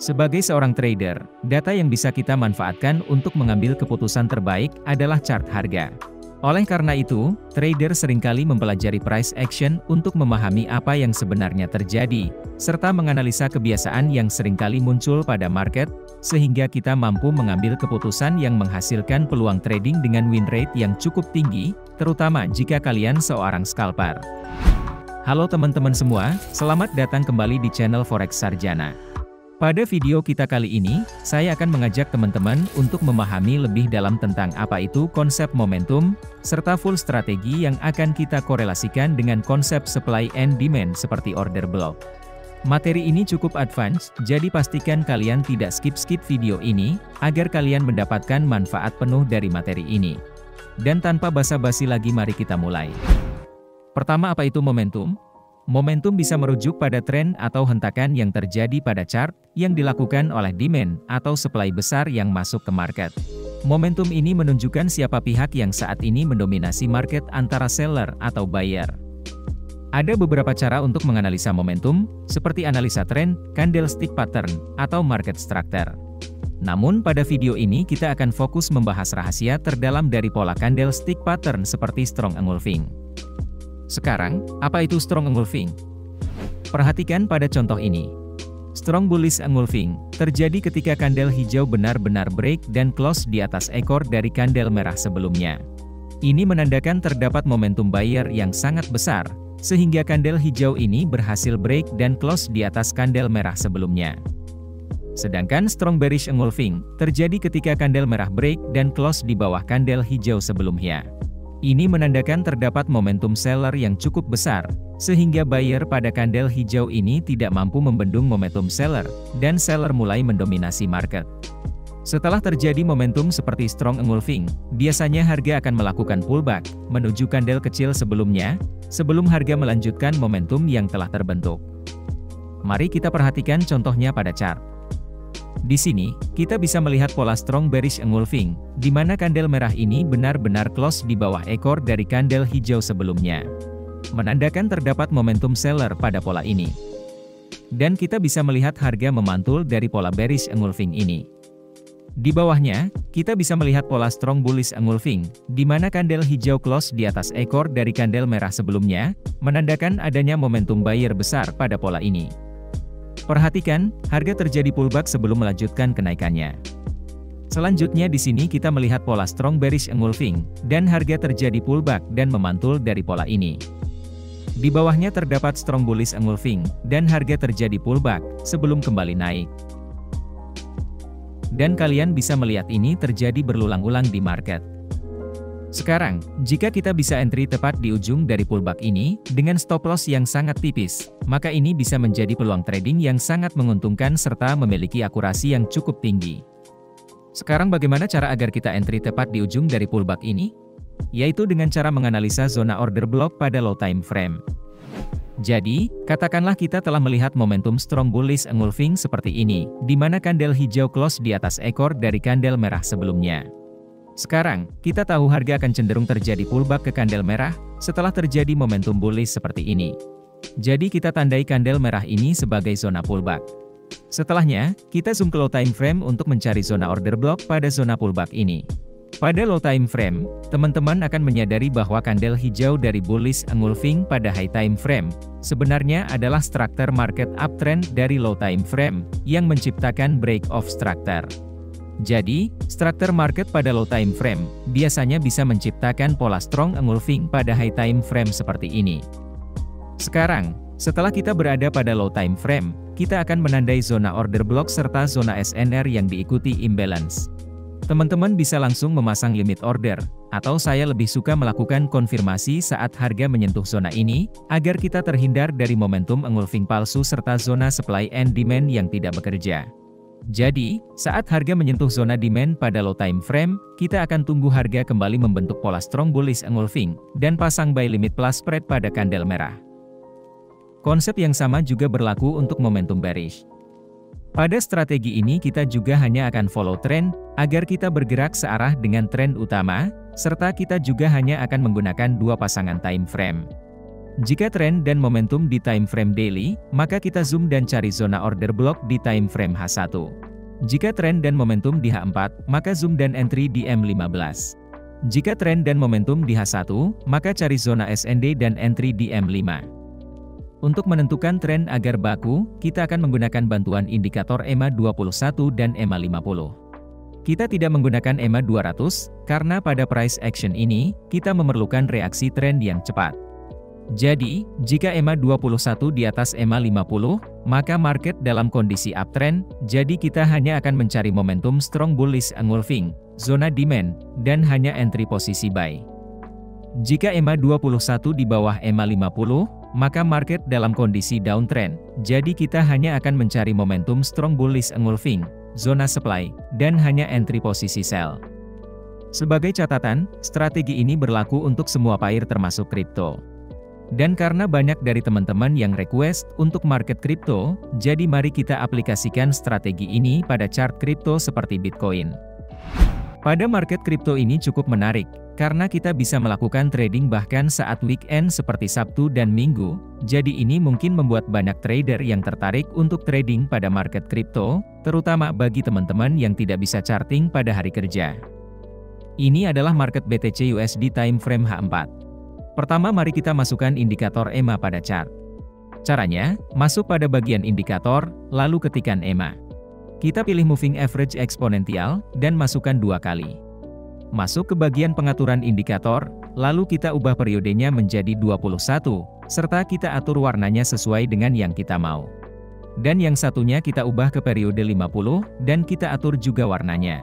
Sebagai seorang trader, data yang bisa kita manfaatkan untuk mengambil keputusan terbaik adalah chart harga. Oleh karena itu, trader seringkali mempelajari price action untuk memahami apa yang sebenarnya terjadi, serta menganalisa kebiasaan yang seringkali muncul pada market, sehingga kita mampu mengambil keputusan yang menghasilkan peluang trading dengan win rate yang cukup tinggi, terutama jika kalian seorang scalper. Halo teman-teman semua, selamat datang kembali di channel Forex Sarjana. Pada video kita kali ini, saya akan mengajak teman-teman untuk memahami lebih dalam tentang apa itu konsep momentum, serta full strategi yang akan kita korelasikan dengan konsep supply and demand seperti order block. Materi ini cukup advance, jadi pastikan kalian tidak skip video ini, agar kalian mendapatkan manfaat penuh dari materi ini. Dan tanpa basa-basi lagi, mari kita mulai. Pertama, apa itu momentum? Momentum bisa merujuk pada tren atau hentakan yang terjadi pada chart, yang dilakukan oleh demand atau supply besar yang masuk ke market. Momentum ini menunjukkan siapa pihak yang saat ini mendominasi market antara seller atau buyer. Ada beberapa cara untuk menganalisa momentum, seperti analisa tren, candlestick pattern, atau market structure. Namun pada video ini kita akan fokus membahas rahasia terdalam dari pola candlestick pattern seperti strong engulfing. Sekarang, apa itu strong engulfing? Perhatikan pada contoh ini. Strong bullish engulfing terjadi ketika kandel hijau benar-benar break dan close di atas ekor dari kandel merah sebelumnya. Ini menandakan terdapat momentum buyer yang sangat besar, sehingga kandel hijau ini berhasil break dan close di atas kandel merah sebelumnya. Sedangkan strong bearish engulfing terjadi ketika kandel merah break dan close di bawah kandel hijau sebelumnya. Ini menandakan terdapat momentum seller yang cukup besar, sehingga buyer pada kandel hijau ini tidak mampu membendung momentum seller, dan seller mulai mendominasi market. Setelah terjadi momentum seperti strong engulfing, biasanya harga akan melakukan pullback, menuju kandel kecil sebelumnya, sebelum harga melanjutkan momentum yang telah terbentuk. Mari kita perhatikan contohnya pada chart. Di sini, kita bisa melihat pola strong bearish engulfing, di mana kandel merah ini benar-benar close di bawah ekor dari kandel hijau sebelumnya. Menandakan terdapat momentum seller pada pola ini. Dan kita bisa melihat harga memantul dari pola bearish engulfing ini. Di bawahnya, kita bisa melihat pola strong bullish engulfing, di mana kandel hijau close di atas ekor dari kandel merah sebelumnya, menandakan adanya momentum buyer besar pada pola ini. Perhatikan, harga terjadi pullback sebelum melanjutkan kenaikannya. Selanjutnya di sini kita melihat pola strong bearish engulfing, dan harga terjadi pullback dan memantul dari pola ini. Di bawahnya terdapat strong bullish engulfing, dan harga terjadi pullback sebelum kembali naik. Dan kalian bisa melihat ini terjadi berulang-ulang di market. Sekarang, jika kita bisa entry tepat di ujung dari pullback ini, dengan stop loss yang sangat tipis, maka ini bisa menjadi peluang trading yang sangat menguntungkan serta memiliki akurasi yang cukup tinggi. Sekarang bagaimana cara agar kita entry tepat di ujung dari pullback ini? Yaitu dengan cara menganalisa zona order block pada low time frame. Jadi, katakanlah kita telah melihat momentum strong bullish engulfing seperti ini, di mana kandel hijau close di atas ekor dari kandel merah sebelumnya. Sekarang, kita tahu harga akan cenderung terjadi pullback ke kandel merah, setelah terjadi momentum bullish seperti ini. Jadi kita tandai kandel merah ini sebagai zona pullback. Setelahnya, kita zoom ke low time frame untuk mencari zona order block pada zona pullback ini. Pada low time frame, teman-teman akan menyadari bahwa kandel hijau dari bullish engulfing pada high time frame, sebenarnya adalah structure market uptrend dari low time frame, yang menciptakan break of structure. Jadi, structure market pada low time frame, biasanya bisa menciptakan pola strong engulfing pada high time frame seperti ini. Sekarang, setelah kita berada pada low time frame, kita akan menandai zona order block serta zona SNR yang diikuti imbalance. Teman-teman bisa langsung memasang limit order, atau saya lebih suka melakukan konfirmasi saat harga menyentuh zona ini, agar kita terhindar dari momentum engulfing palsu serta zona supply and demand yang tidak bekerja. Jadi, saat harga menyentuh zona demand pada low time frame, kita akan tunggu harga kembali membentuk pola strong bullish engulfing, dan pasang buy limit plus spread pada kandel merah. Konsep yang sama juga berlaku untuk momentum bearish. Pada strategi ini kita juga hanya akan follow trend, agar kita bergerak searah dengan tren utama, serta kita juga hanya akan menggunakan dua pasangan time frame. Jika tren dan momentum di time frame daily, maka kita zoom dan cari zona order block di time frame H1. Jika tren dan momentum di H4, maka zoom dan entry di M15. Jika tren dan momentum di H1, maka cari zona SND dan entry di M5. Untuk menentukan tren agar baku, kita akan menggunakan bantuan indikator EMA 21 dan EMA 50. Kita tidak menggunakan EMA 200, karena pada price action ini, kita memerlukan reaksi tren yang cepat. Jadi, jika EMA 21 di atas EMA 50, maka market dalam kondisi uptrend, jadi kita hanya akan mencari momentum strong bullish engulfing, zona demand, dan hanya entry posisi buy. Jika EMA 21 di bawah EMA 50, maka market dalam kondisi downtrend, jadi kita hanya akan mencari momentum strong bullish engulfing, zona supply, dan hanya entry posisi sell. Sebagai catatan, strategi ini berlaku untuk semua pair termasuk kripto. Dan karena banyak dari teman-teman yang request untuk market kripto, jadi mari kita aplikasikan strategi ini pada chart kripto seperti Bitcoin. Pada market kripto ini cukup menarik, karena kita bisa melakukan trading bahkan saat weekend seperti Sabtu dan Minggu, jadi ini mungkin membuat banyak trader yang tertarik untuk trading pada market kripto, terutama bagi teman-teman yang tidak bisa charting pada hari kerja. Ini adalah market BTC USD time frame H4. Pertama, mari kita masukkan indikator EMA pada chart. Caranya, masuk pada bagian indikator, lalu ketikkan EMA. Kita pilih Moving Average Eksponensial, dan masukkan 2 kali. Masuk ke bagian pengaturan indikator, lalu kita ubah periodenya menjadi 21, serta kita atur warnanya sesuai dengan yang kita mau. Dan yang satunya kita ubah ke periode 50, dan kita atur juga warnanya.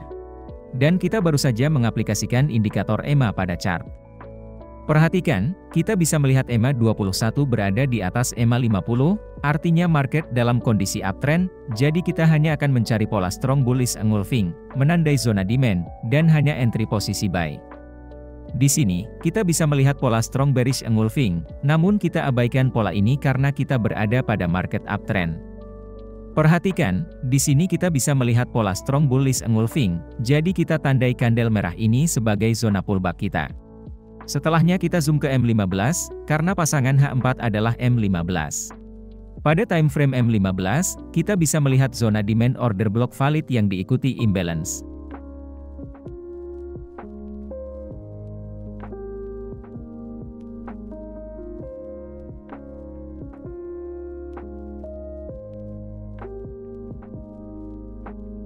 Dan kita baru saja mengaplikasikan indikator EMA pada chart. Perhatikan, kita bisa melihat EMA 21 berada di atas EMA 50, artinya market dalam kondisi uptrend, jadi kita hanya akan mencari pola strong bullish engulfing, menandai zona demand, dan hanya entry posisi buy. Di sini, kita bisa melihat pola strong bearish engulfing, namun kita abaikan pola ini karena kita berada pada market uptrend. Perhatikan, di sini kita bisa melihat pola strong bullish engulfing, jadi kita tandai kandel merah ini sebagai zona pullback kita. Setelahnya kita zoom ke M15, karena pasangan H4 adalah M15. Pada time frame M15, kita bisa melihat zona demand order block valid yang diikuti imbalance.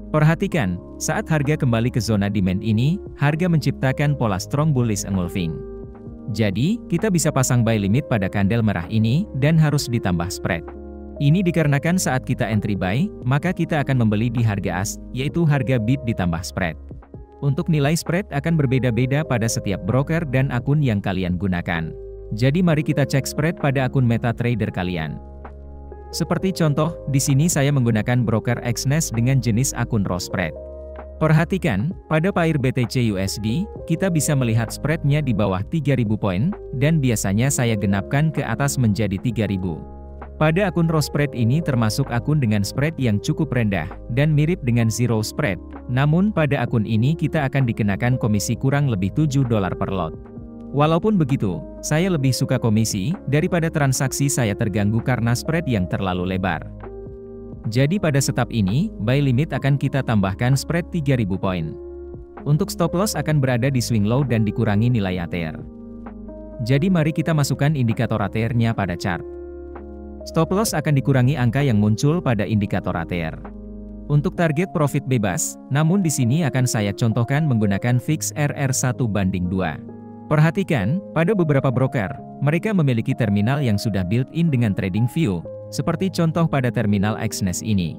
Perhatikan, saat harga kembali ke zona demand ini, harga menciptakan pola strong bullish engulfing. Jadi, kita bisa pasang buy limit pada kandel merah ini, dan harus ditambah spread. Ini dikarenakan saat kita entry buy, maka kita akan membeli di harga as, yaitu harga bid ditambah spread. Untuk nilai spread akan berbeda-beda pada setiap broker dan akun yang kalian gunakan. Jadi mari kita cek spread pada akun MetaTrader kalian. Seperti contoh, di sini saya menggunakan broker Exness dengan jenis akun raw spread. Perhatikan, pada pair BTC USD, kita bisa melihat spreadnya di bawah 3.000 poin, dan biasanya saya genapkan ke atas menjadi 3.000. Pada akun raw spread ini termasuk akun dengan spread yang cukup rendah, dan mirip dengan zero spread, namun pada akun ini kita akan dikenakan komisi kurang lebih $7 per lot. Walaupun begitu, saya lebih suka komisi, daripada transaksi saya terganggu karena spread yang terlalu lebar. Jadi pada setup ini, buy limit akan kita tambahkan spread 3.000 poin. Untuk stop loss akan berada di swing low dan dikurangi nilai ATR. Jadi mari kita masukkan indikator ATR-nya pada chart. Stop loss akan dikurangi angka yang muncul pada indikator ATR. Untuk target profit bebas, namun di sini akan saya contohkan menggunakan fix RR1:2. Perhatikan, pada beberapa broker, mereka memiliki terminal yang sudah built-in dengan trading view, seperti contoh pada terminal Exness ini.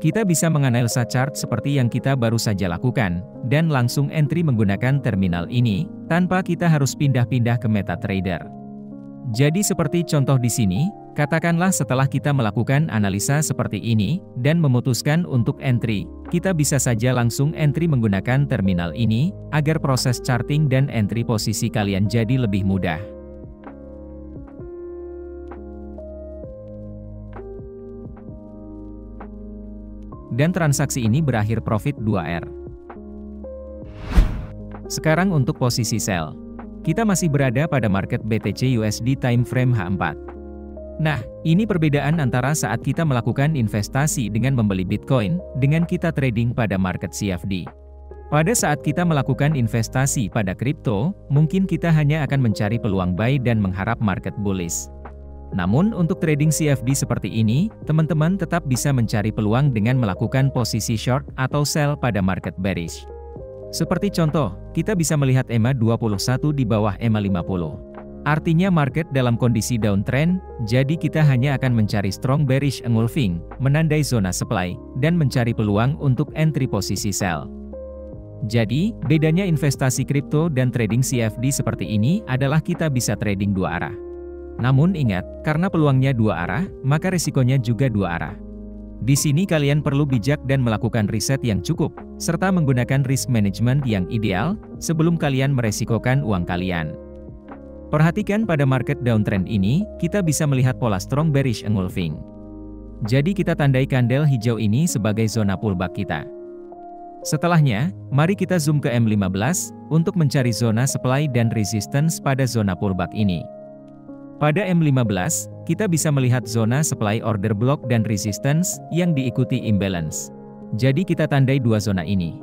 Kita bisa menganalisa chart seperti yang kita baru saja lakukan, dan langsung entry menggunakan terminal ini, tanpa kita harus pindah-pindah ke MetaTrader. Jadi seperti contoh di sini, katakanlah setelah kita melakukan analisa seperti ini, dan memutuskan untuk entry, kita bisa saja langsung entry menggunakan terminal ini, agar proses charting dan entry posisi kalian jadi lebih mudah. Dan transaksi ini berakhir profit 2R. Sekarang untuk posisi sell. kita masih berada pada market BTC USD time frame H4. Nah, ini perbedaan antara saat kita melakukan investasi dengan membeli Bitcoin, dengan kita trading pada market CFD. Pada saat kita melakukan investasi pada kripto, mungkin kita hanya akan mencari peluang buy dan mengharap market bullish. Namun untuk trading CFD seperti ini, teman-teman tetap bisa mencari peluang dengan melakukan posisi short atau sell pada market bearish. Seperti contoh, kita bisa melihat EMA 21 di bawah EMA 50. Artinya market dalam kondisi downtrend, jadi kita hanya akan mencari strong bearish engulfing, menandai zona supply, dan mencari peluang untuk entry posisi sell. Jadi, bedanya investasi kripto dan trading CFD seperti ini adalah kita bisa trading dua arah. Namun ingat, karena peluangnya dua arah, maka risikonya juga dua arah. Di sini kalian perlu bijak dan melakukan riset yang cukup, serta menggunakan risk management yang ideal, sebelum kalian meresikokan uang kalian. Perhatikan pada market downtrend ini, kita bisa melihat pola strong bearish engulfing. Jadi kita tandai candle hijau ini sebagai zona pullback kita. Setelahnya, mari kita zoom ke M15, untuk mencari zona supply dan resistance pada zona pullback ini. Pada M15, kita bisa melihat zona supply order block dan resistance, yang diikuti imbalance. Jadi kita tandai dua zona ini.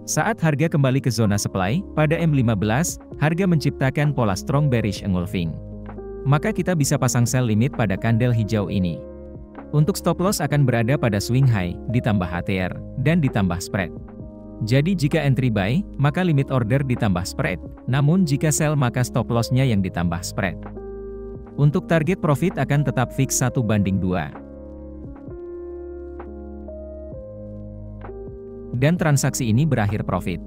Saat harga kembali ke zona supply, pada M15, harga menciptakan pola strong bearish engulfing. Maka kita bisa pasang sell limit pada candle hijau ini. Untuk stop loss akan berada pada swing high, ditambah HTR, dan ditambah spread. Jadi jika entry buy, maka limit order ditambah spread, namun jika sell maka stop loss-nya yang ditambah spread. Untuk target profit akan tetap fix 1:2. Dan transaksi ini berakhir profit.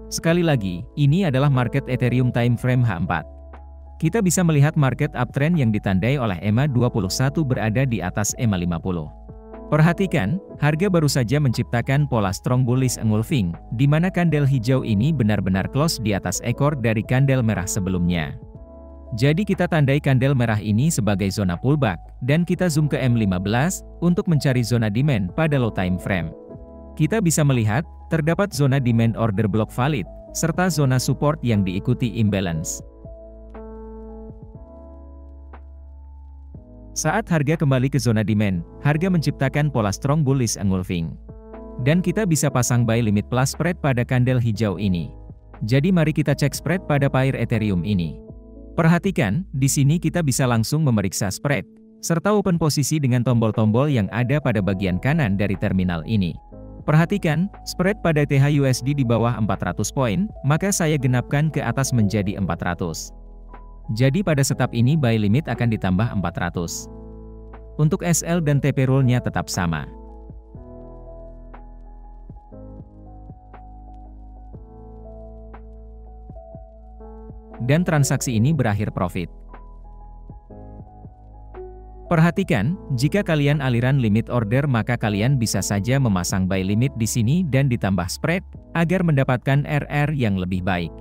Sekali lagi, ini adalah market Ethereum time frame H4. Kita bisa melihat market uptrend yang ditandai oleh EMA 21 berada di atas EMA 50. Perhatikan, harga baru saja menciptakan pola strong bullish engulfing, di mana candle hijau ini benar-benar close di atas ekor dari candle merah sebelumnya. Jadi kita tandai candle merah ini sebagai zona pullback, dan kita zoom ke M15, untuk mencari zona demand pada low time frame. Kita bisa melihat, terdapat zona demand order block valid, serta zona support yang diikuti imbalance. Saat harga kembali ke zona demand, harga menciptakan pola strong bullish engulfing. Dan kita bisa pasang buy limit plus spread pada candle hijau ini. Jadi mari kita cek spread pada pair Ethereum ini. Perhatikan, di sini kita bisa langsung memeriksa spread, serta open posisi dengan tombol-tombol yang ada pada bagian kanan dari terminal ini. Perhatikan, spread pada THUSD di bawah 400 poin, maka saya genapkan ke atas menjadi 400. Jadi pada setup ini buy limit akan ditambah 400. Untuk SL dan TP rule-nya tetap sama. Dan transaksi ini berakhir profit. Perhatikan, jika kalian aliran limit order maka kalian bisa saja memasang buy limit di sini dan ditambah spread, agar mendapatkan RR yang lebih baik.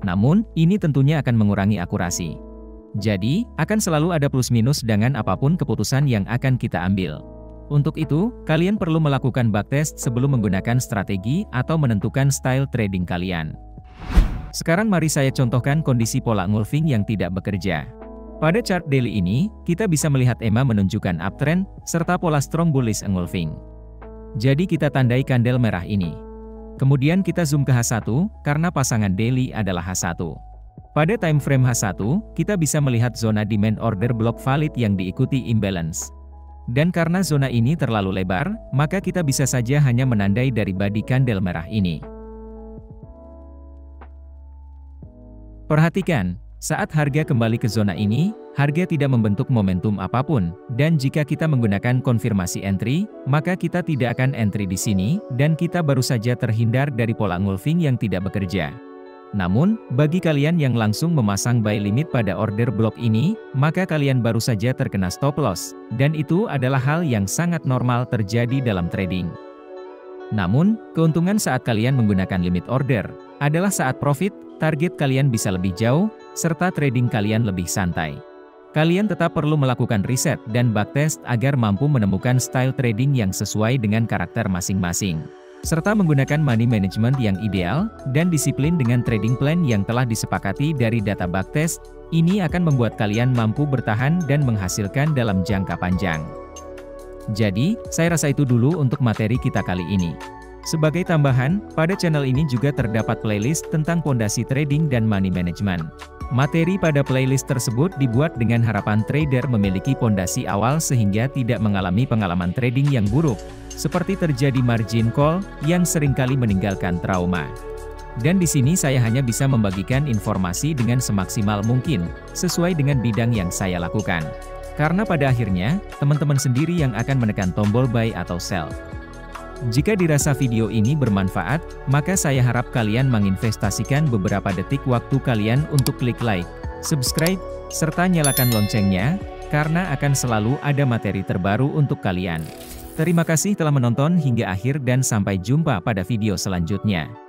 Namun, ini tentunya akan mengurangi akurasi. Jadi, akan selalu ada plus minus dengan apapun keputusan yang akan kita ambil. Untuk itu, kalian perlu melakukan backtest sebelum menggunakan strategi atau menentukan style trading kalian. Sekarang mari saya contohkan kondisi pola engulfing yang tidak bekerja. Pada chart daily ini, kita bisa melihat EMA menunjukkan uptrend, serta pola strong bullish engulfing. Jadi kita tandai candle merah ini. Kemudian kita zoom ke H1, karena pasangan daily adalah H1. Pada time frame H1, kita bisa melihat zona demand order block valid yang diikuti imbalance. Dan karena zona ini terlalu lebar, maka kita bisa saja hanya menandai dari body candle merah ini. Perhatikan, saat harga kembali ke zona ini, harga tidak membentuk momentum apapun, dan jika kita menggunakan konfirmasi entry, maka kita tidak akan entry di sini, dan kita baru saja terhindar dari pola engulfing yang tidak bekerja. Namun, bagi kalian yang langsung memasang buy limit pada order block ini, maka kalian baru saja terkena stop loss, dan itu adalah hal yang sangat normal terjadi dalam trading. Namun, keuntungan saat kalian menggunakan limit order, adalah saat profit, target kalian bisa lebih jauh, serta trading kalian lebih santai. Kalian tetap perlu melakukan riset dan backtest agar mampu menemukan style trading yang sesuai dengan karakter masing-masing. Serta menggunakan money management yang ideal, dan disiplin dengan trading plan yang telah disepakati dari data backtest, ini akan membuat kalian mampu bertahan dan menghasilkan dalam jangka panjang. Jadi, saya rasa itu dulu untuk materi kita kali ini. Sebagai tambahan, pada channel ini juga terdapat playlist tentang pondasi trading dan money management. Materi pada playlist tersebut dibuat dengan harapan trader memiliki pondasi awal sehingga tidak mengalami pengalaman trading yang buruk, seperti terjadi margin call yang seringkali meninggalkan trauma. Dan di sini saya hanya bisa membagikan informasi dengan semaksimal mungkin, sesuai dengan bidang yang saya lakukan. Karena pada akhirnya, teman-teman sendiri yang akan menekan tombol buy atau sell. Jika dirasa video ini bermanfaat, maka saya harap kalian menginvestasikan beberapa detik waktu kalian untuk klik like, subscribe, serta nyalakan loncengnya, karena akan selalu ada materi terbaru untuk kalian. Terima kasih telah menonton hingga akhir dan sampai jumpa pada video selanjutnya.